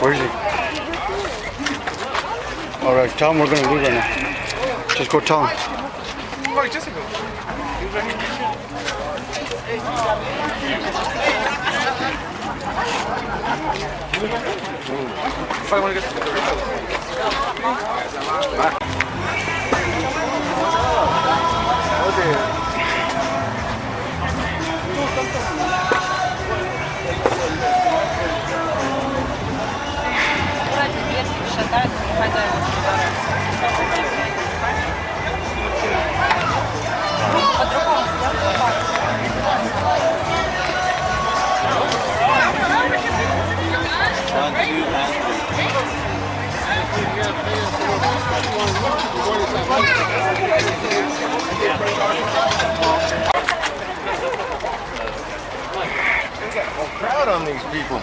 Where is he? All right, tell him we're going to leave right now. Just go tell him. Crowd on these people.